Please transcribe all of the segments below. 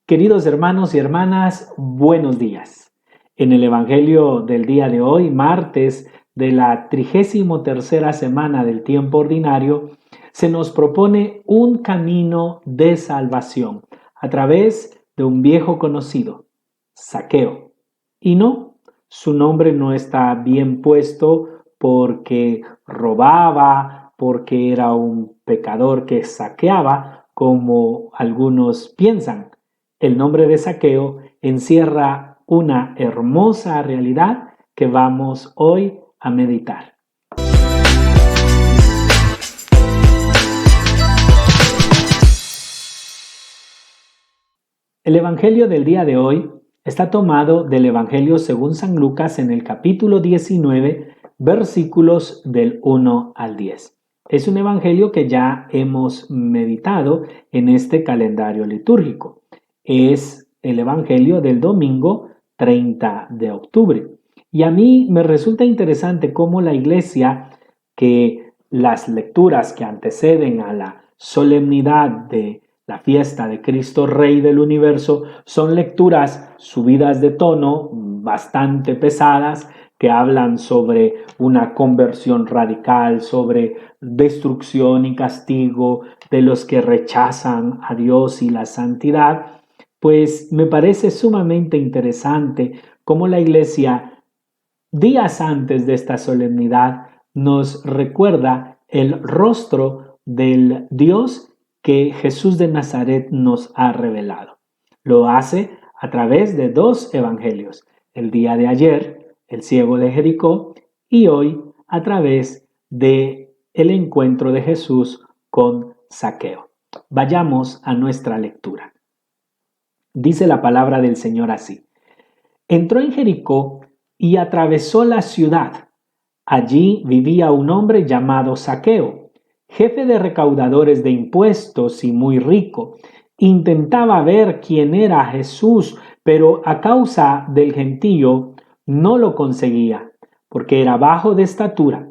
Queridos hermanos y hermanas, buenos días. En el Evangelio del día de hoy, martes de la 33ª semana del tiempo ordinario, se nos propone un camino de salvación a través de un viejo conocido, Zaqueo. Y no, su nombre no está bien puesto porque robaba, porque era un pecador que saqueaba, como algunos piensan. El nombre de Zaqueo encierra una hermosa realidad que vamos hoy a meditar. El Evangelio del día de hoy está tomado del Evangelio según San Lucas en el capítulo 19, versículos del 1 al 10. Es un Evangelio que ya hemos meditado en este calendario litúrgico. Es el Evangelio del domingo 30 de octubre. Y a mí me resulta interesante cómo la Iglesia, que las lecturas que anteceden a la solemnidad de la fiesta de Cristo Rey del Universo, son lecturas subidas de tono, bastante pesadas, que hablan sobre una conversión radical, sobre destrucción y castigo de los que rechazan a Dios y la santidad. Pues me parece sumamente interesante cómo la Iglesia, días antes de esta solemnidad, nos recuerda el rostro del Dios que Jesús de Nazaret nos ha revelado. Lo hace a través de dos evangelios. El día de ayer, el ciego de Jericó, y hoy a través de el encuentro de Jesús con Zaqueo. Vayamos a nuestra lectura. Dice la palabra del Señor así: entró en Jericó y atravesó la ciudad. Allí vivía un hombre llamado Zaqueo, jefe de recaudadores de impuestos y muy rico. Intentaba ver quién era Jesús, pero a causa del gentío no lo conseguía, porque era bajo de estatura.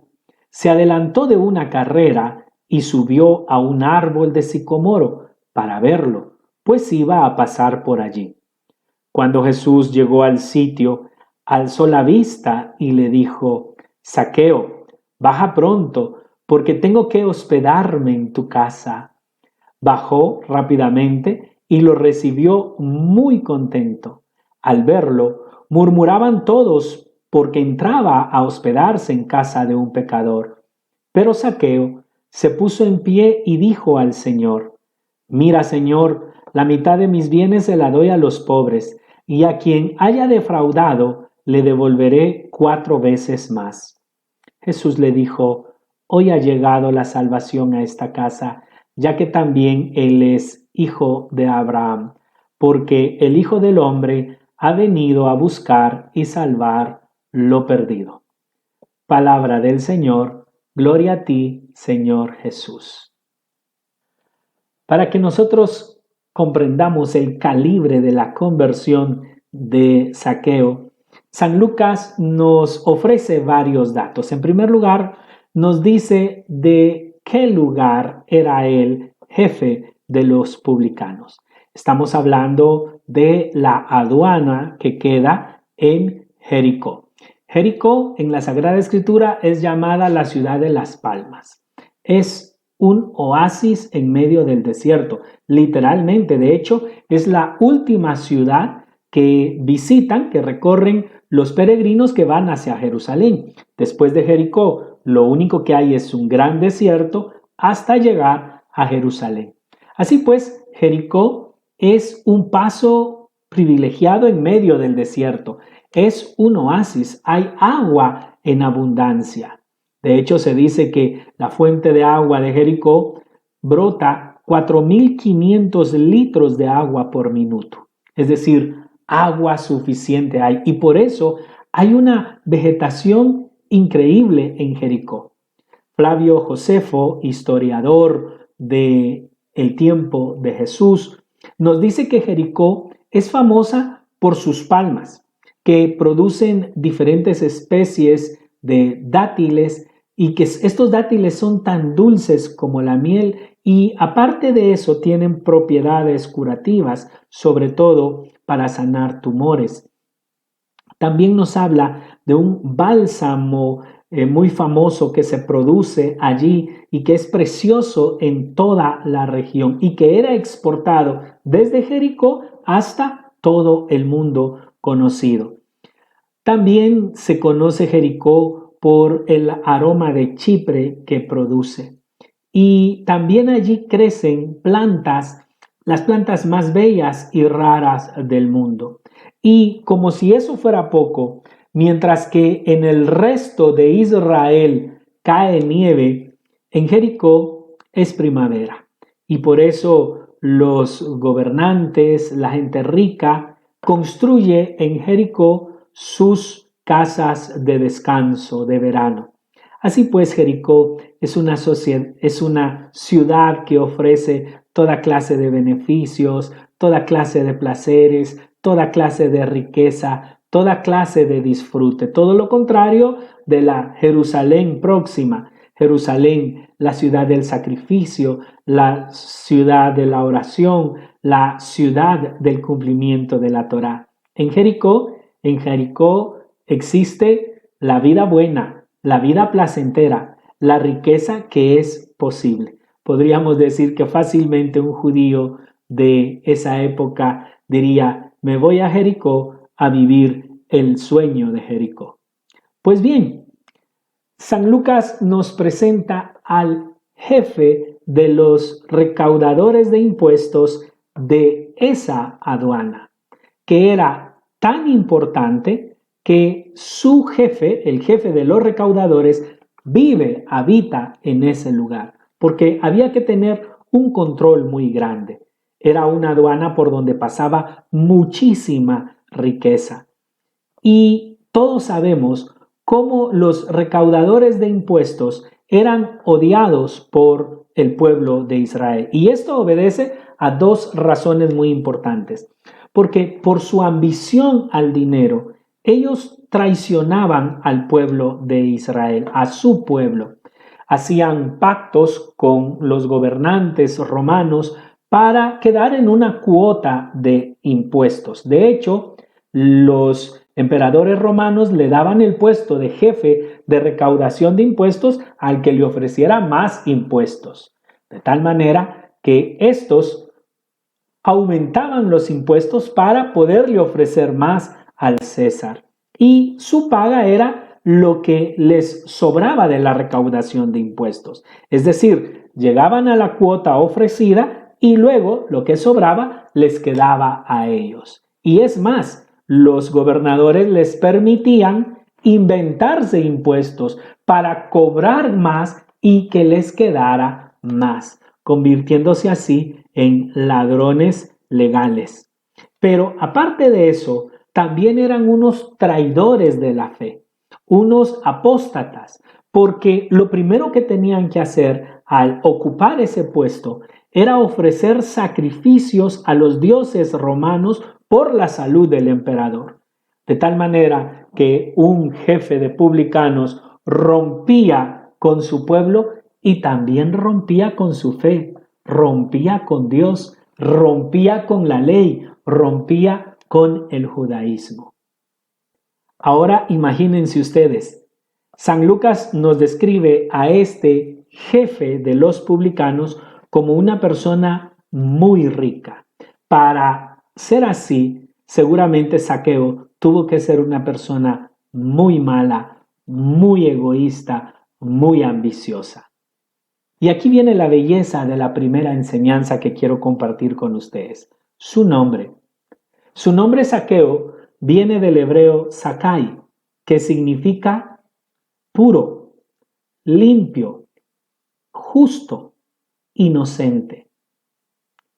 Se adelantó de una carrera y subió a un árbol de sicomoro para verlo, pues iba a pasar por allí. Cuando Jesús llegó al sitio, alzó la vista y le dijo: Zaqueo, baja pronto, porque tengo que hospedarme en tu casa. Bajó rápidamente y lo recibió muy contento. Al verlo, murmuraban todos porque entraba a hospedarse en casa de un pecador. Pero Zaqueo se puso en pie y dijo al Señor: Mira, Señor, la mitad de mis bienes se la doy a los pobres, y a quien haya defraudado le devolveré 4 veces más. Jesús le dijo: Hoy ha llegado la salvación a esta casa, ya que también él es hijo de Abraham, porque el Hijo del Hombre ha venido a buscar y salvar lo perdido. Palabra del Señor, gloria a ti, Señor Jesús. Para que nosotros comprendamos el calibre de la conversión de Zaqueo, San Lucas nos ofrece varios datos. En primer lugar, nos dice de qué lugar era él jefe de los publicanos. Estamos hablando de la aduana que queda en Jericó. Jericó en la Sagrada Escritura es llamada la ciudad de las palmas. Es un oasis en medio del desierto. Literalmente, de hecho, es la última ciudad que visitan, que recorren los peregrinos que van hacia Jerusalén. Después de Jericó, lo único que hay es un gran desierto hasta llegar a Jerusalén. Así pues, Jericó es un paso privilegiado en medio del desierto. Es un oasis, hay agua en abundancia. De hecho, se dice que la fuente de agua de Jericó brota 4.500 litros de agua por minuto. Es decir, agua suficiente hay. Y por eso hay una vegetación increíble en Jericó. Flavio Josefo, historiador del tiempo de Jesús, nos dice que Jericó es famosa por sus palmas, que producen diferentes especies de dátiles y que estos dátiles son tan dulces como la miel y aparte de eso tienen propiedades curativas, sobre todo para sanar tumores. También nos habla de un bálsamo muy famoso que se produce allí y que es precioso en toda la región y que era exportado desde Jericó hasta todo el mundo conocido. También se conoce Jericó por el aroma de Chipre que produce. Y también allí crecen plantas, las plantas más bellas y raras del mundo. Y como si eso fuera poco, mientras que en el resto de Israel cae nieve, en Jericó es primavera. Y por eso los gobernantes, la gente rica, construye en Jericó sus casas de descanso de verano. Así pues, Jericó es una ciudad que ofrece toda clase de beneficios, toda clase de placeres, toda clase de riqueza, toda clase de disfrute. Todo lo contrario de la Jerusalén próxima. Jerusalén, la ciudad del sacrificio, la ciudad de la oración, la ciudad del cumplimiento de la Torá. En Jericó existe la vida buena, la vida placentera, la riqueza que es posible. Podríamos decir que fácilmente un judío de esa época diría, me voy a Jericó a vivir el sueño de Jericó. Pues bien, San Lucas nos presenta al jefe de los recaudadores de impuestos de esa aduana, que era tan importante que su jefe, el jefe de los recaudadores, habita en ese lugar, porque había que tener un control muy grande. Era una aduana por donde pasaba muchísima riqueza. Y todos sabemos cómo los recaudadores de impuestos eran odiados por el pueblo de Israel. Y esto obedece a dos razones muy importantes. Porque por su ambición al dinero, ellos traicionaban al pueblo de Israel, a su pueblo. Hacían pactos con los gobernantes romanos para quedar en una cuota de impuestos. De hecho, los emperadores romanos le daban el puesto de jefe de recaudación de impuestos al que le ofreciera más impuestos. De tal manera que estos aumentaban los impuestos para poderle ofrecer más al César. Y su paga era lo que les sobraba de la recaudación de impuestos. Es decir, llegaban a la cuota ofrecida y luego lo que sobraba les quedaba a ellos. Y es más, los gobernadores les permitían inventarse impuestos para cobrar más y que les quedara más, convirtiéndose así en ladrones legales. Pero aparte de eso, también eran unos traidores de la fe, unos apóstatas, porque lo primero que tenían que hacer al ocupar ese puesto era ofrecer sacrificios a los dioses romanos por la salud del emperador. De tal manera que un jefe de publicanos rompía con su pueblo y también rompía con su fe, rompía con Dios, rompía con la ley, rompía con el judaísmo. Ahora imagínense ustedes, San Lucas nos describe a este jefe de los publicanos como una persona muy rica. Para ser así, seguramente Zaqueo tuvo que ser una persona muy mala, muy egoísta, muy ambiciosa. Y aquí viene la belleza de la primera enseñanza que quiero compartir con ustedes. Su nombre. Su nombre Zaqueo viene del hebreo Zakai, que significa puro, limpio, justo, inocente.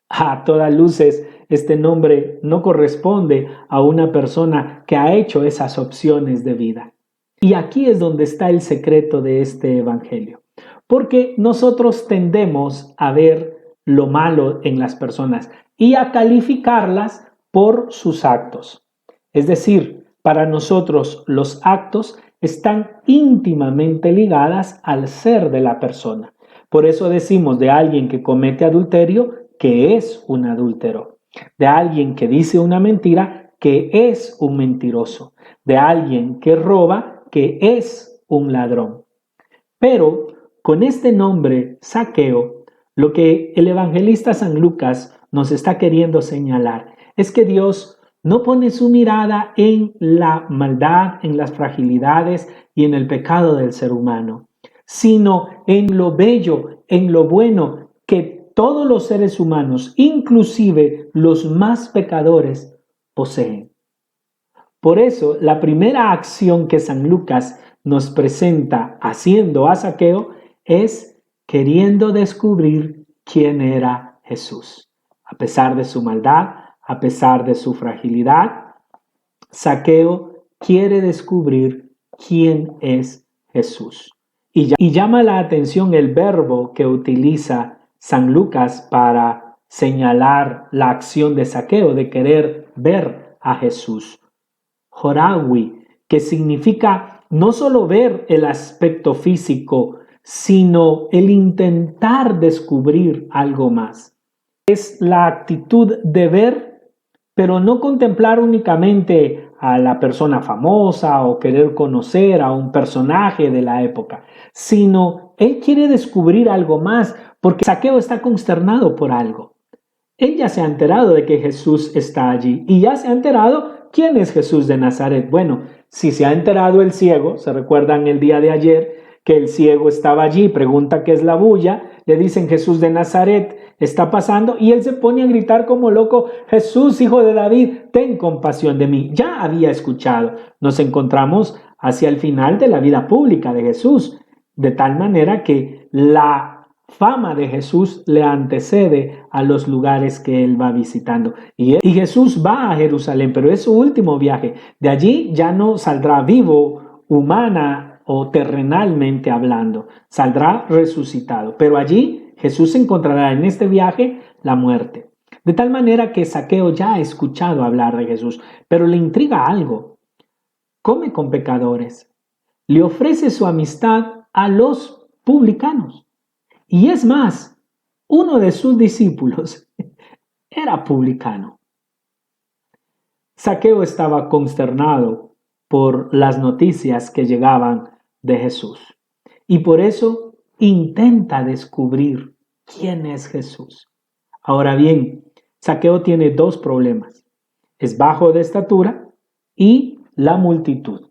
A todas luces, este nombre no corresponde a una persona que ha hecho esas opciones de vida. Y aquí es donde está el secreto de este evangelio. Porque nosotros tendemos a ver lo malo en las personas y a calificarlas por sus actos. Es decir, para nosotros los actos están íntimamente ligadas al ser de la persona. Por eso decimos de alguien que comete adulterio que es un adúltero, de alguien que dice una mentira que es un mentiroso, de alguien que roba que es un ladrón. Pero con este nombre, Zaqueo, lo que el evangelista San Lucas nos está queriendo señalar es que Dios no pone su mirada en la maldad, en las fragilidades y en el pecado del ser humano, sino en lo bello, en lo bueno que todos los seres humanos, inclusive los más pecadores, poseen. Por eso, la primera acción que San Lucas nos presenta haciendo a Zaqueo es queriendo descubrir quién era Jesús. A pesar de su maldad, a pesar de su fragilidad, Zaqueo quiere descubrir quién es Jesús. Y llama la atención el verbo que utiliza San Lucas para señalar la acción de Zaqueo, de querer ver a Jesús. Jorawi, que significa no solo ver el aspecto físico, sino el intentar descubrir algo más. Es la actitud de ver, pero no contemplar únicamente a la persona famosa o querer conocer a un personaje de la época, sino él quiere descubrir algo más, porque Zaqueo está consternado por algo. Él ya se ha enterado de que Jesús está allí y ya se ha enterado quién es Jesús de Nazaret. Bueno, si se ha enterado el ciego, se recuerdan el día de ayer que el ciego estaba allí, pregunta qué es la bulla, le dicen Jesús de Nazaret está pasando y él se pone a gritar como loco, Jesús, hijo de David, ten compasión de mí. Ya había escuchado. Nos encontramos hacia el final de la vida pública de Jesús, de tal manera que la fama de Jesús le antecede a los lugares que él va visitando. Y Jesús va a Jerusalén, pero es su último viaje. De allí ya no saldrá vivo, humana o terrenalmente hablando. Saldrá resucitado. Pero allí Jesús encontrará en este viaje la muerte. De tal manera que Zaqueo ya ha escuchado hablar de Jesús, pero le intriga algo. Come con pecadores. Le ofrece su amistad a los publicanos. Y es más, uno de sus discípulos era publicano. Zaqueo estaba consternado por las noticias que llegaban de Jesús y por eso intenta descubrir quién es Jesús. Ahora bien, Zaqueo tiene dos problemas. Es bajo de estatura y la multitud.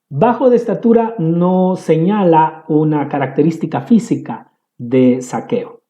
Bajo de estatura no señala una característica física de Zaqueo.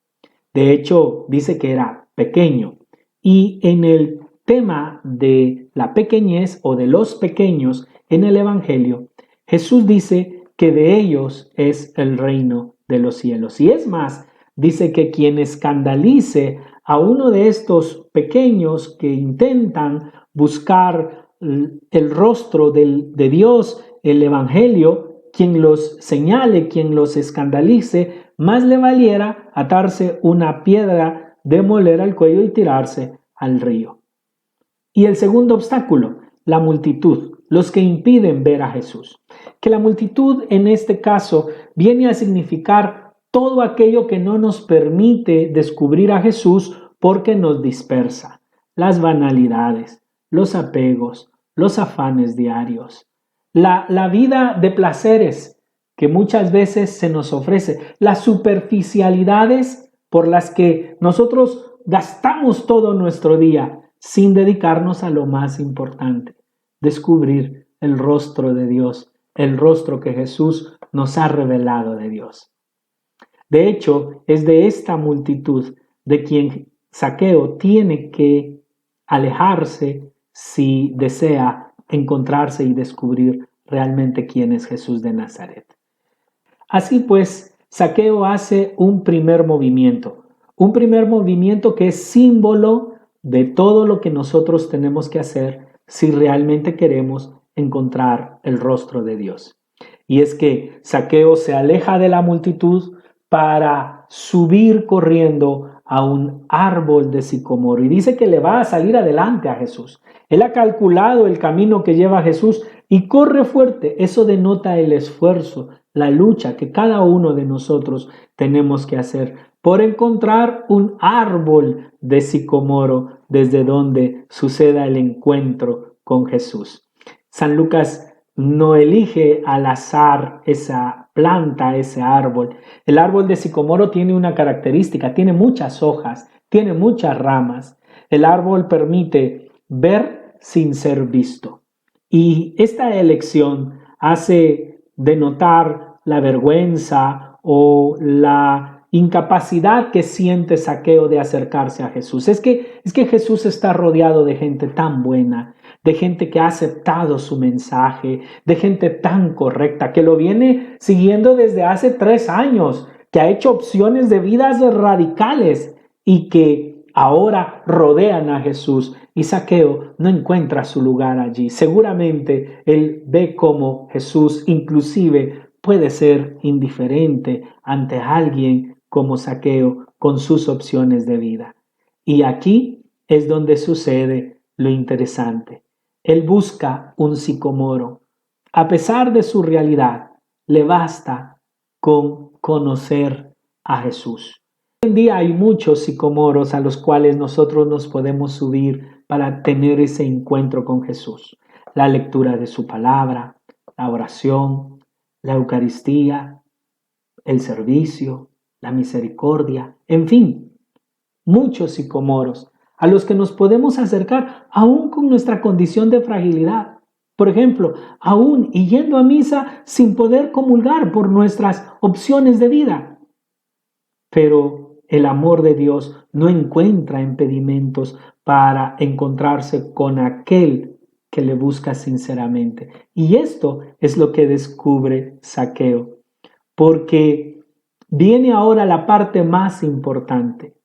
De hecho, dice que era pequeño. Y en el tema de la pequeñez o de los pequeños en el Evangelio, Jesús dice que de ellos es el reino de los cielos. Y es más, dice que quien escandalice a uno de estos pequeños que intentan buscar el rostro de Dios, el Evangelio, quien los señale, quien los escandalice, más le valiera atarse una piedra de moler al cuello y tirarse al río. Y el segundo obstáculo, la multitud, los que impiden ver a Jesús. Que la multitud en este caso viene a significar todo aquello que no nos permite descubrir a Jesús porque nos dispersa. Las banalidades, los apegos, los afanes diarios, la vida de placeres que muchas veces se nos ofrece, las superficialidades por las que nosotros gastamos todo nuestro día sin dedicarnos a lo más importante, descubrir el rostro de Dios, el rostro que Jesús nos ha revelado de Dios. De hecho, es de esta multitud de quien Zaqueo tiene que alejarse si desea encontrarse y descubrir realmente quién es Jesús de Nazaret. Así pues, Zaqueo hace un primer movimiento que es símbolo de todo lo que nosotros tenemos que hacer si realmente queremos encontrar el rostro de Dios. Y es que Zaqueo se aleja de la multitud para subir corriendo a un árbol de sicómoro y dice que le va a salir adelante a Jesús. Él ha calculado el camino que lleva a Jesús y corre fuerte. Eso denota el esfuerzo, la lucha que cada uno de nosotros tenemos que hacer por encontrar un árbol de sicómoro desde donde suceda el encuentro con Jesús. San Lucas no elige al azar esa planta, ese árbol. El árbol de sicómoro tiene una característica, tiene muchas hojas, tiene muchas ramas. El árbol permite ver sin ser visto. Y esta elección hace denotar la vergüenza o la incapacidad que siente Zaqueo de acercarse a Jesús. Es que Jesús está rodeado de gente tan buena, de gente que ha aceptado su mensaje, de gente tan correcta, que lo viene siguiendo desde hace 3 años, que ha hecho opciones de vidas radicales y que ahora rodean a Jesús. Y Zaqueo no encuentra su lugar allí. Seguramente él ve cómo Jesús inclusive puede ser indiferente ante alguien como Zaqueo con sus opciones de vida. Y aquí es donde sucede lo interesante. Él busca un sicómoro. A pesar de su realidad, le basta con conocer a Jesús. Hoy en día hay muchos sicomoros a los cuales nosotros nos podemos subir para tener ese encuentro con Jesús. La lectura de su palabra, la oración, la Eucaristía, el servicio, la misericordia, en fin, muchos sicomoros a los que nos podemos acercar aún con nuestra condición de fragilidad. Por ejemplo, aún y yendo a misa sin poder comulgar por nuestras opciones de vida. Pero el amor de Dios no encuentra impedimentos para encontrarse con aquel que le busca sinceramente. Y esto es lo que descubre Zaqueo, porque viene ahora la parte más importante.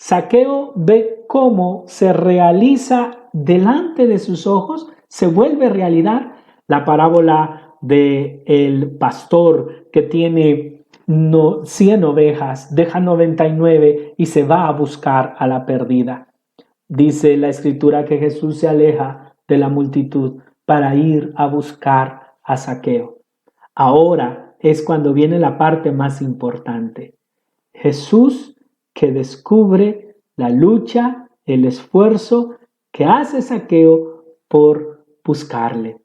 Zaqueo ve cómo se realiza delante de sus ojos, se vuelve realidad la parábola del pastor que tiene 100 ovejas, deja 99 y se va a buscar a la perdida. Dice la escritura que Jesús se aleja de la multitud para ir a buscar a Zaqueo. Ahora es cuando viene la parte más importante. Jesús que descubre la lucha, el esfuerzo que hace Zaqueo por buscarle.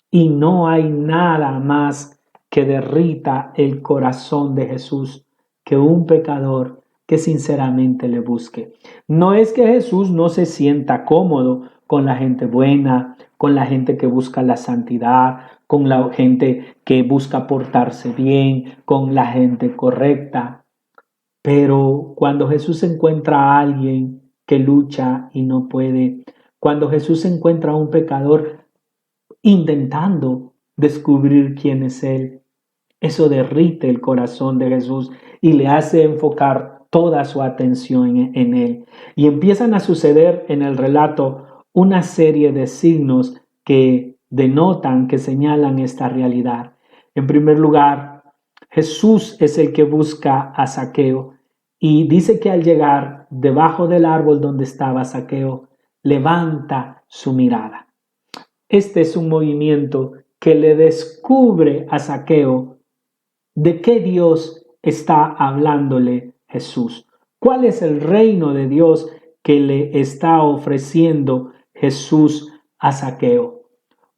Y no hay nada más que derrita el corazón de Jesús que un pecador que sinceramente le busque. No es que Jesús no se sienta cómodo con la gente buena, con la gente que busca la santidad, con la gente que busca portarse bien, con la gente correcta. Pero cuando Jesús encuentra a alguien que lucha y no puede, cuando Jesús encuentra a un pecador intentando descubrir quién es Él, eso derrite el corazón de Jesús y le hace enfocar toda su atención en Él. Y empiezan a suceder en el relato una serie de signos que denotan, que señalan esta realidad. En primer lugar, Jesús es el que busca a Zaqueo y dice que al llegar debajo del árbol donde estaba Zaqueo, levanta su mirada. Este es un movimiento que le descubre a Zaqueo de qué Dios está hablándole Jesús. ¿Cuál es el reino de Dios que le está ofreciendo Jesús a Zaqueo?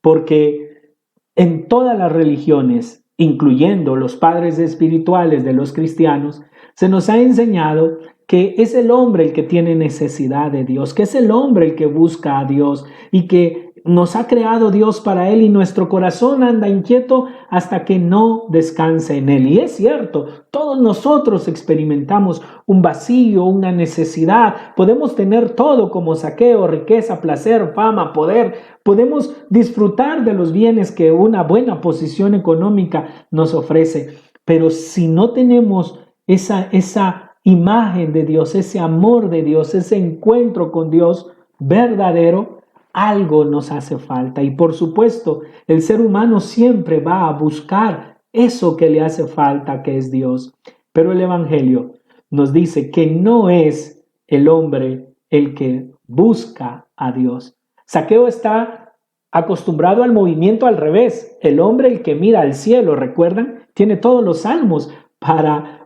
Porque en todas las religiones, incluyendo los padres espirituales de los cristianos, se nos ha enseñado que es el hombre el que tiene necesidad de Dios, que es el hombre el que busca a Dios y que nos ha creado Dios para Él y nuestro corazón anda inquieto hasta que no descanse en Él. Y es cierto, todos nosotros experimentamos un vacío, una necesidad. Podemos tener todo como Zaqueo, riqueza, placer, fama, poder. Podemos disfrutar de los bienes que una buena posición económica nos ofrece. Pero si no tenemos esa imagen de Dios, ese amor de Dios, ese encuentro con Dios verdadero, algo nos hace falta. Y por supuesto, el ser humano siempre va a buscar eso que le hace falta, que es Dios. Pero el Evangelio nos dice que no es el hombre el que busca a Dios. Zaqueo está acostumbrado al movimiento al revés. El hombre el que mira al cielo, ¿recuerdan? Tiene todos los salmos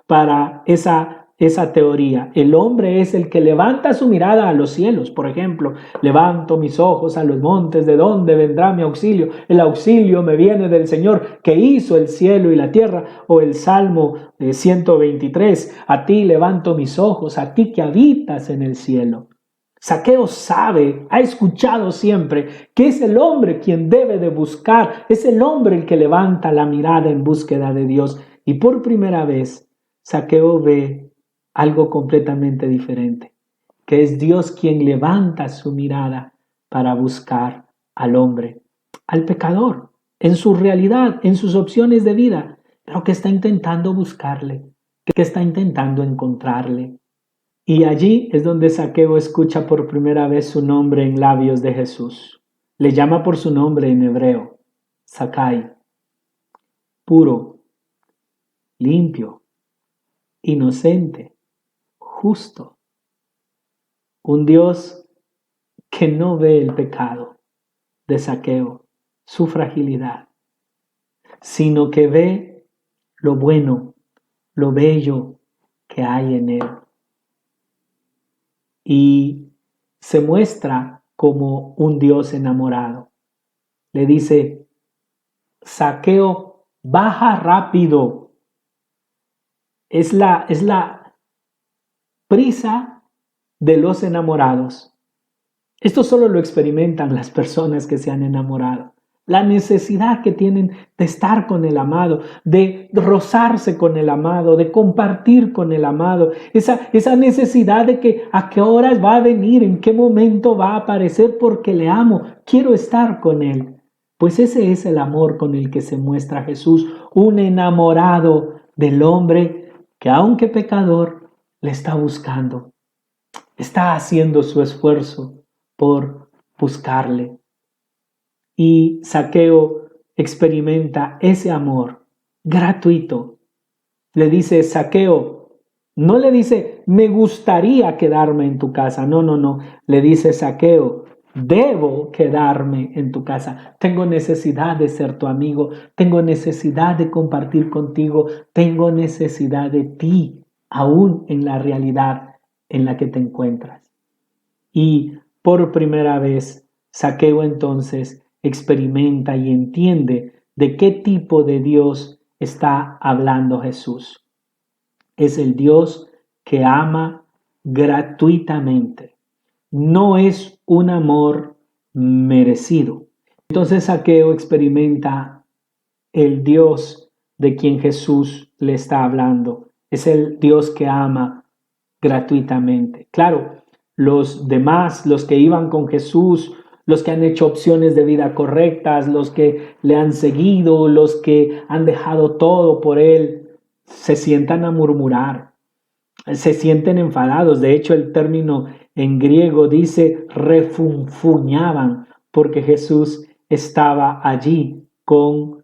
para esa teoría. El hombre es el que levanta su mirada a los cielos. Por ejemplo, levanto mis ojos a los montes, ¿de dónde vendrá mi auxilio? El auxilio me viene del Señor que hizo el cielo y la tierra. O el Salmo 123, a ti levanto mis ojos, a ti que habitas en el cielo. Zaqueo sabe, ha escuchado siempre que es el hombre quien debe de buscar, es el hombre el que levanta la mirada en búsqueda de Dios. Y por primera vez, Zaqueo ve algo completamente diferente, que es Dios quien levanta su mirada para buscar al hombre, al pecador, en su realidad, en sus opciones de vida, pero que está intentando buscarle, que está intentando encontrarle. Y allí es donde Zaqueo escucha por primera vez su nombre en labios de Jesús. Le llama por su nombre en hebreo, Zakai, puro, limpio, inocente, justo. Un Dios que no ve el pecado de Zaqueo, su fragilidad, sino que ve lo bueno, lo bello que hay en él. Y se muestra como un Dios enamorado. Le dice, Zaqueo, baja rápido. Es la prisa de los enamorados. Esto solo lo experimentan las personas que se han enamorado. La necesidad que tienen de estar con el amado, de rozarse con el amado, de compartir con el amado. Esa necesidad de que a qué horas va a venir, en qué momento va a aparecer porque le amo, quiero estar con él. Pues ese es el amor con el que se muestra Jesús, un enamorado del hombre que aunque pecador, le está buscando. Está haciendo su esfuerzo por buscarle. Y Zaqueo experimenta ese amor gratuito. Le dice, Zaqueo, no le dice, me gustaría quedarme en tu casa. No. Le dice, Zaqueo, debo quedarme en tu casa. Tengo necesidad de ser tu amigo. Tengo necesidad de compartir contigo. Tengo necesidad de ti, aún en la realidad en la que te encuentras. Y por primera vez, Zaqueo entonces experimenta y entiende de qué tipo de Dios está hablando Jesús. Es el Dios que ama gratuitamente. No es un amor merecido. Entonces Zaqueo experimenta el Dios de quien Jesús le está hablando. Es el Dios que ama gratuitamente. Claro, los demás, los que iban con Jesús, los que han hecho opciones de vida correctas, los que le han seguido, los que han dejado todo por él, se sientan a murmurar, se sienten enfadados. De hecho, el término en griego dice refunfuñaban porque Jesús estaba allí con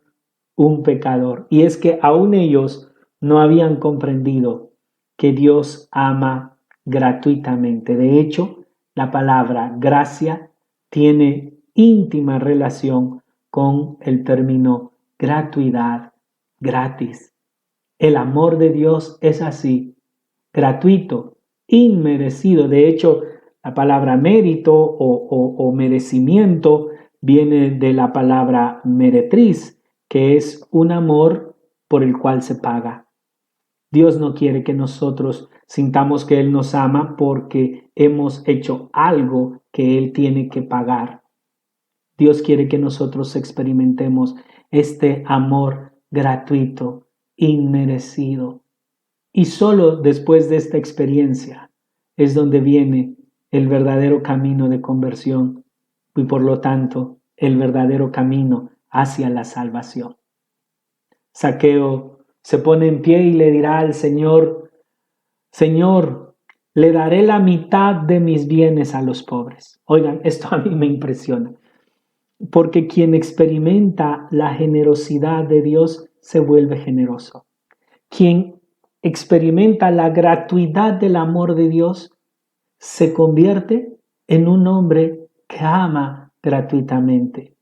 un pecador. Y es que aún ellos no habían comprendido que Dios ama gratuitamente. De hecho, la palabra gracia tiene íntima relación con el término gratuidad, gratis. El amor de Dios es así, gratuito, inmerecido. De hecho, la palabra mérito o merecimiento viene de la palabra meretriz, que es un amor por el cual se paga. Dios no quiere que nosotros sintamos que Él nos ama porque hemos hecho algo que Él tiene que pagar. Dios quiere que nosotros experimentemos este amor gratuito, inmerecido. Y solo después de esta experiencia es donde viene el verdadero camino de conversión y por lo tanto el verdadero camino hacia la salvación. Zaqueo se pone en pie y le dirá al Señor, Señor, le daré la mitad de mis bienes a los pobres. Oigan, esto a mí me impresiona, porque quien experimenta la generosidad de Dios se vuelve generoso. Quien experimenta la gratuidad del amor de Dios, se convierte en un hombre que ama gratuitamente.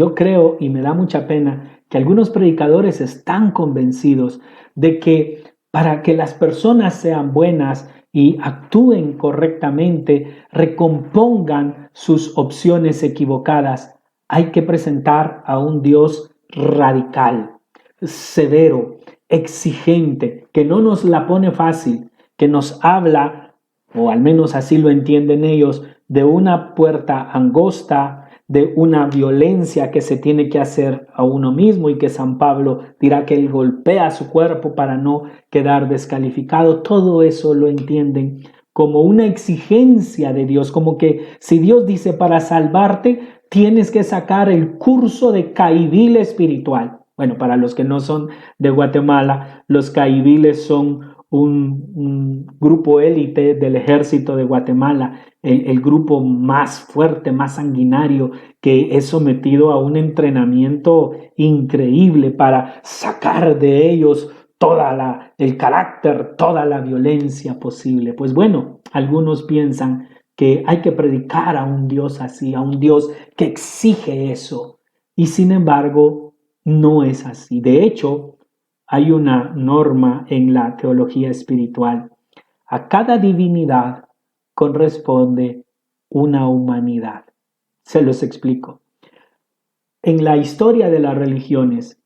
Yo creo, y me da mucha pena, que algunos predicadores están convencidos de que para que las personas sean buenas y actúen correctamente, recompongan sus opciones equivocadas, hay que presentar a un Dios radical, severo, exigente, que no nos la pone fácil, que nos habla, o al menos así lo entienden ellos, de una puerta angosta, de una violencia que se tiene que hacer a uno mismo y que San Pablo dirá que él golpea su cuerpo para no quedar descalificado. Todo eso lo entienden como una exigencia de Dios, como que si Dios dice para salvarte tienes que sacar el curso de Caibil espiritual. Bueno, para los que no son de Guatemala, los caibiles son un grupo élite del ejército de Guatemala, el grupo más fuerte, más sanguinario, que es sometido a un entrenamiento increíble para sacar de ellos el carácter, toda la violencia posible. Pues bueno, algunos piensan que hay que predicar a un Dios así, a un Dios que exige eso. Y sin embargo, no es así. De hecho, hay una norma en la teología espiritual. A cada divinidad corresponde una humanidad. Se los explico. En la historia de las religiones,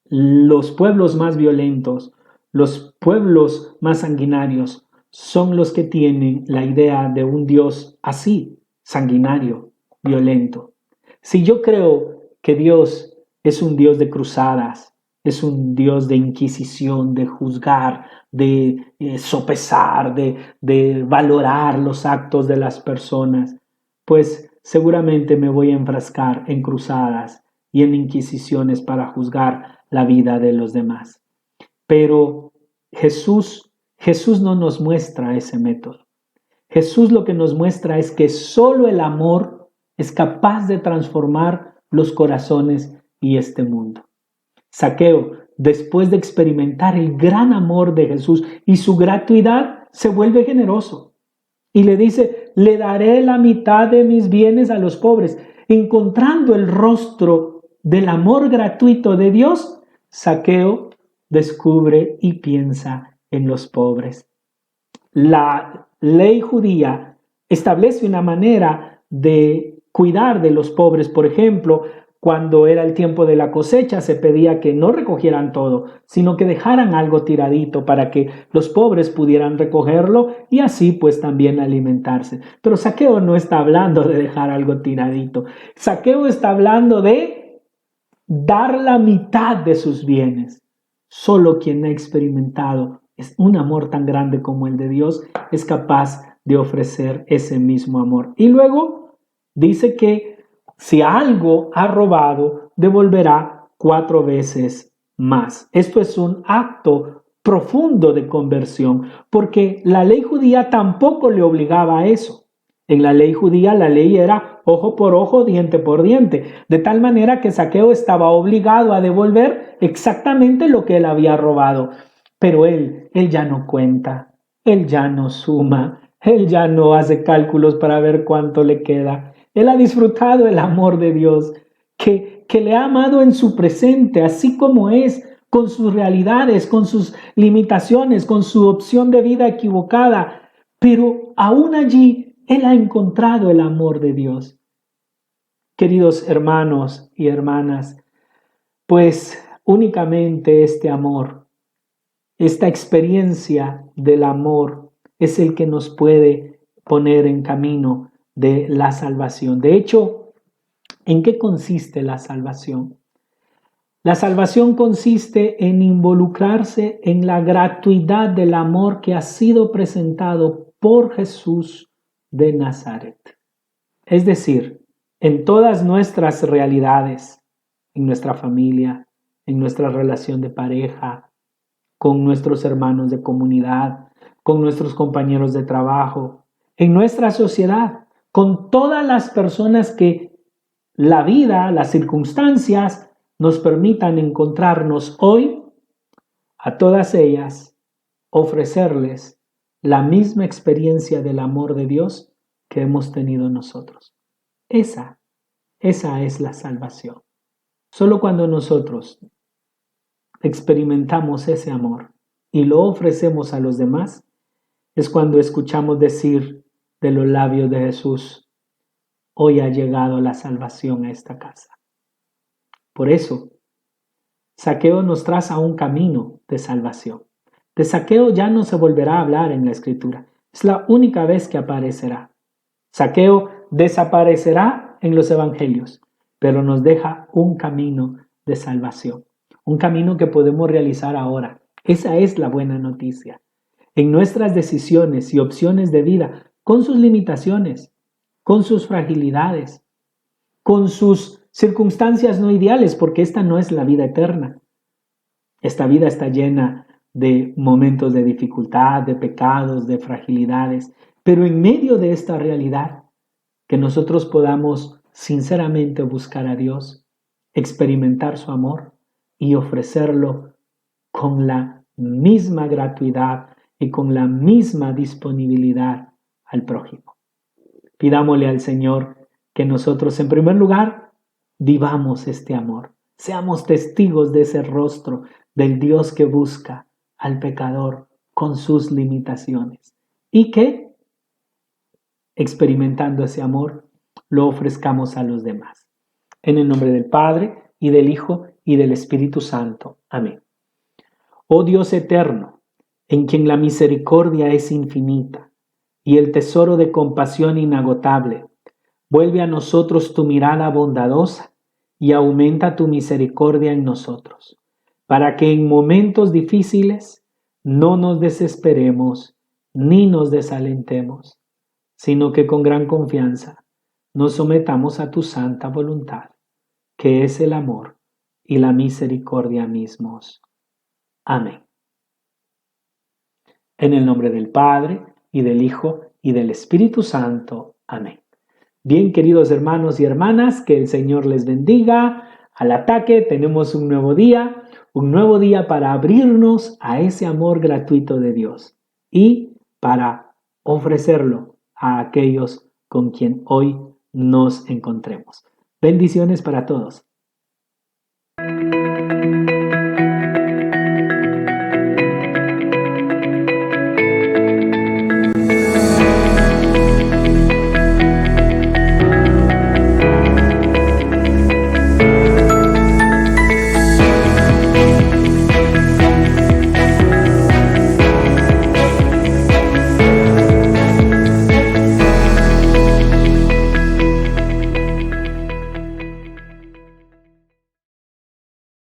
los pueblos más violentos, los pueblos más sanguinarios, son los que tienen la idea de un Dios así, sanguinario, violento. Si yo creo que Dios es un Dios de cruzadas, es un Dios de inquisición, de juzgar, de sopesar, de valorar los actos de las personas, pues seguramente me voy a enfrascar en cruzadas y en inquisiciones para juzgar la vida de los demás. Pero Jesús no nos muestra ese método. Jesús lo que nos muestra es que solo el amor es capaz de transformar los corazones y este mundo. Zaqueo, después de experimentar el gran amor de Jesús y su gratuidad, se vuelve generoso y le dice: le daré la mitad de mis bienes a los pobres. Encontrando el rostro del amor gratuito de Dios, Zaqueo descubre y piensa en los pobres. La ley judía establece una manera de cuidar de los pobres. Por ejemplo, cuando era el tiempo de la cosecha, se pedía que no recogieran todo, sino que dejaran algo tiradito para que los pobres pudieran recogerlo y así pues también alimentarse. Pero Zaqueo no está hablando de dejar algo tiradito. Zaqueo está hablando de dar la mitad de sus bienes. Solo quien ha experimentado es un amor tan grande como el de Dios es capaz de ofrecer ese mismo amor. Y luego dice que si algo ha robado, devolverá 4 veces más. Esto es un acto profundo de conversión, porque la ley judía tampoco le obligaba a eso. En la ley judía, la ley era ojo por ojo, diente por diente, de tal manera que Zaqueo estaba obligado a devolver exactamente lo que él había robado. Pero él ya no cuenta, él ya no suma, él ya no hace cálculos para ver cuánto le queda. Él ha disfrutado el amor de Dios, que le ha amado en su presente, así como es, con sus realidades, con sus limitaciones, con su opción de vida equivocada. Pero aún allí, él ha encontrado el amor de Dios. Queridos hermanos y hermanas, pues únicamente este amor, esta experiencia del amor es el que nos puede poner en camino de la salvación. De hecho, ¿en qué consiste la salvación? La salvación consiste en involucrarse en la gratuidad del amor que ha sido presentado por Jesús de Nazaret. Es decir, en todas nuestras realidades, en nuestra familia, en nuestra relación de pareja, con nuestros hermanos de comunidad, con nuestros compañeros de trabajo, en nuestra sociedad, con todas las personas que la vida, las circunstancias nos permitan encontrarnos hoy, a todas ellas ofrecerles la misma experiencia del amor de Dios que hemos tenido nosotros. Esa es la salvación. Solo cuando nosotros experimentamos ese amor y lo ofrecemos a los demás, es cuando escuchamos decir de los labios de Jesús: hoy ha llegado la salvación a esta casa. Por eso, Zaqueo nos traza un camino de salvación. De Zaqueo ya no se volverá a hablar en la Escritura. Es la única vez que aparecerá. Zaqueo desaparecerá en los evangelios, pero nos deja un camino de salvación, un camino que podemos realizar ahora. Esa es la buena noticia. En nuestras decisiones y opciones de vida, con sus limitaciones, con sus fragilidades, con sus circunstancias no ideales, porque esta no es la vida eterna. Esta vida está llena de momentos de dificultad, de pecados, de fragilidades, pero en medio de esta realidad, que nosotros podamos sinceramente buscar a Dios, experimentar su amor y ofrecerlo con la misma gratuidad y con la misma disponibilidad al prójimo. Pidámosle al Señor que nosotros, en primer lugar, vivamos este amor. Seamos testigos de ese rostro del Dios que busca al pecador con sus limitaciones y que, experimentando ese amor, lo ofrezcamos a los demás. En el nombre del Padre, y del Hijo, y del Espíritu Santo. Amén. Oh Dios eterno, en quien la misericordia es infinita y el tesoro de compasión inagotable, vuelve a nosotros tu mirada bondadosa y aumenta tu misericordia en nosotros, para que en momentos difíciles no nos desesperemos ni nos desalentemos, sino que con gran confianza nos sometamos a tu santa voluntad, que es el amor y la misericordia mismos. Amén. En el nombre del Padre, y del Hijo, y del Espíritu Santo. Amén. Bien, queridos hermanos y hermanas, que el Señor les bendiga. Al ataque, tenemos un nuevo día para abrirnos a ese amor gratuito de Dios y para ofrecerlo a aquellos con quien hoy nos encontremos. Bendiciones para todos.